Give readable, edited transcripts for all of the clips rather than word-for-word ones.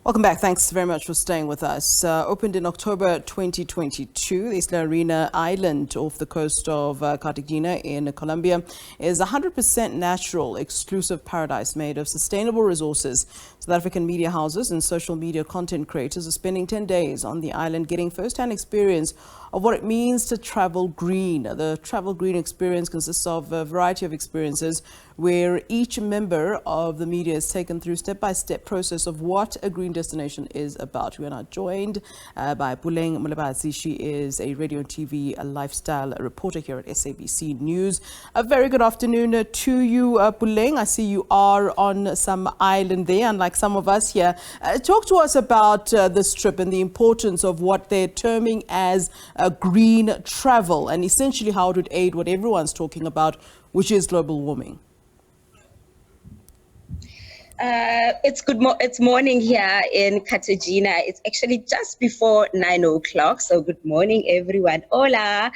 Welcome back. Thanks very much for staying with us. Opened in October 2022, the Isla Arena island off the coast of Cartagena in Colombia is a 100% natural, exclusive paradise made of sustainable resources. South African media houses and social media content creators are spending 10 days on the island getting first-hand experience of what it means to travel green. The Travel Green experience consists of a variety of experiences where each member of the media is taken through step-by-step process of what a green destination is about. We are now joined by Puleng Molebatsi. She is a radio and TV lifestyle reporter here at SABC News. A very good afternoon to you, Puleng. I see you are on some island there, unlike some of us here. Talk to us about this trip and the importance of what they're terming as green travel and essentially how it would aid what everyone's talking about, which is global warming. It's morning here in Cartagena. It's actually just before 9 o'clock. So good morning, everyone. Hola.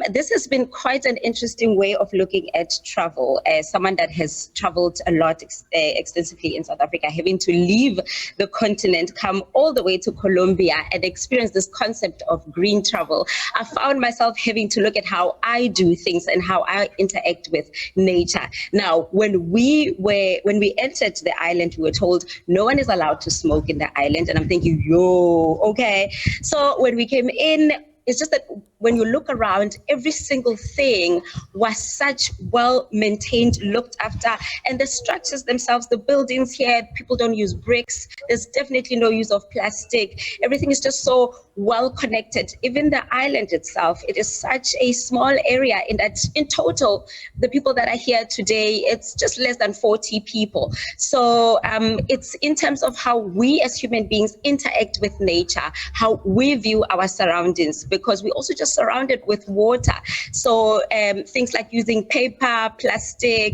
This has been quite an interesting way of looking at travel. As someone that has traveled a lot extensively in South Africa, having to leave the continent, come all the way to Colombia and experience this concept of green travel, I found myself having to look at how I do things and how I interact with nature. Now, when we entered the island, we were told no one is allowed to smoke in the island, and I'm thinking, yo, okay. So when we came in, it's just that when you look around, every single thing was such well-maintained, looked after, and the structures themselves, the buildings here, people don't use bricks. There's definitely no use of plastic. Everything is just so well-connected. Even the island itself, it is such a small area in that in total, the people that are here today, it's just less than 40 people. So it's in terms of how we as human beings interact with nature, how we view our surroundings, because we also just surrounded with water. So things like using paper, plastic,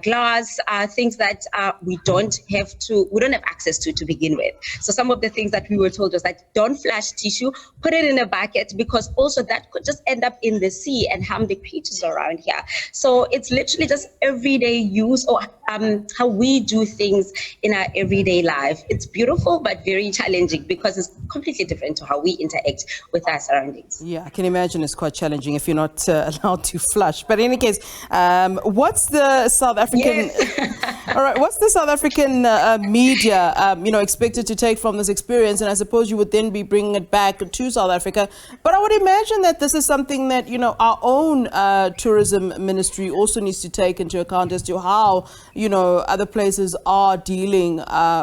glass are things that we don't have access to begin with. So some of the things that we were told was like, don't flush tissue, put it in a bucket, because also that could just end up in the sea and harm the creatures around here. So it's literally just everyday use, or how we do things in our everyday life. It's beautiful, but very challenging because it's completely different to how we interact with our surroundings. Yeah, I can imagine it's quite challenging if you're not allowed to flush. But in any case, what's the South African? Yes. All right, what's the South African media, expected to take from this experience? And I suppose you would then be bringing it back to South Africa. But I would imagine that this is something that our own tourism ministry also needs to take into account as to how other places are dealing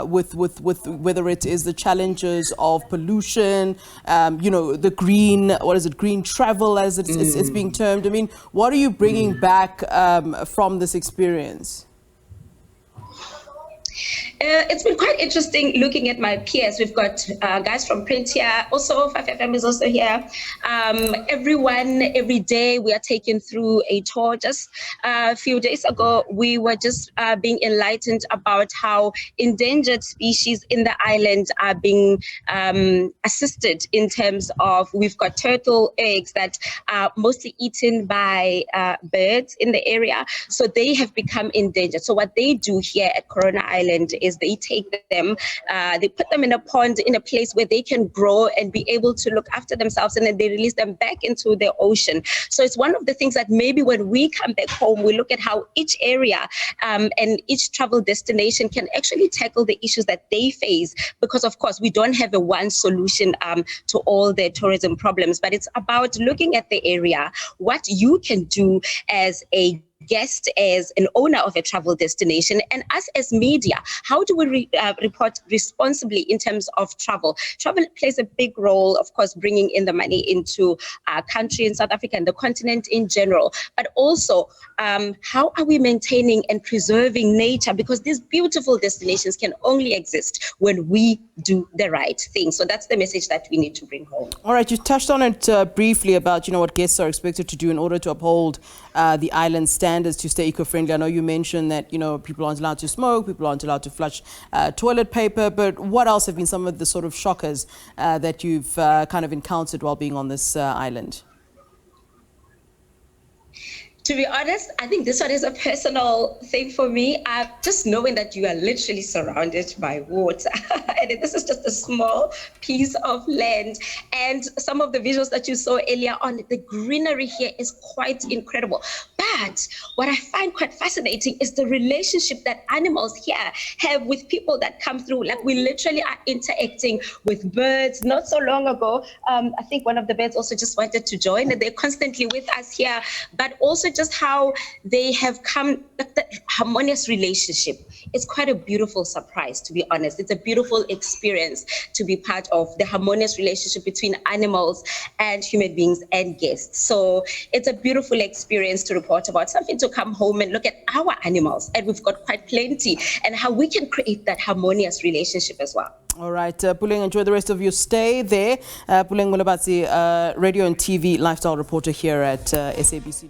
with whether it is the challenges of pollution, the green travel as it's being termed. I mean, what are you bringing back from this experience? It's been quite interesting looking at my peers. We've got guys from print here, also 5FM is also here. Everyone, every day we are taken through a tour. Just a few days ago, we were just being enlightened about how endangered species in the island are being assisted in terms of, we've got turtle eggs that are mostly eaten by birds in the area. So they have become endangered. So what they do here at Corona Island is they take them, they put them in a pond, in a place where they can grow and be able to look after themselves, and then they release them back into the ocean. So it's one of the things that maybe when we come back home, we look at how each area and each travel destination can actually tackle the issues that they face, because of course we don't have a one solution to all their tourism problems, but it's about looking at the area, what you can do as a guest, as an owner of a travel destination, and us as media, how do we report responsibly in terms of travel? Travel plays a big role, of course, bringing in the money into our country in South Africa and the continent in general, but also how are we maintaining and preserving nature? Because these beautiful destinations can only exist when we do the right thing. So that's the message that we need to bring home. All right, you touched on it briefly about what guests are expected to do in order to uphold the island standards to stay eco-friendly. I know you mentioned that people aren't allowed to smoke, people aren't allowed to flush toilet paper, but what else have been some of the sort of shockers that you've kind of encountered while being on this island? To be honest, I think this one is a personal thing for me. Just knowing that you are literally surrounded by water. And this is just a small piece of land. And some of the visuals that you saw earlier on, the greenery here is quite incredible. But what I find quite fascinating is the relationship that animals here have with people that come through. Like, we literally are interacting with birds. Not so long ago, I think one of the birds also just wanted to join, and they're constantly with us here. But also just how they have come, the harmonious relationship. It's quite a beautiful surprise, to be honest. It's a beautiful experience to be part of the harmonious relationship between animals and human beings and guests. So it's a beautiful experience to report about, something to come home and look at our animals, and we've got quite plenty, and how we can create that harmonious relationship as well. All right, Puleng, enjoy the rest of your stay there. Puleng Molebatsi, radio and TV lifestyle reporter here at SABC.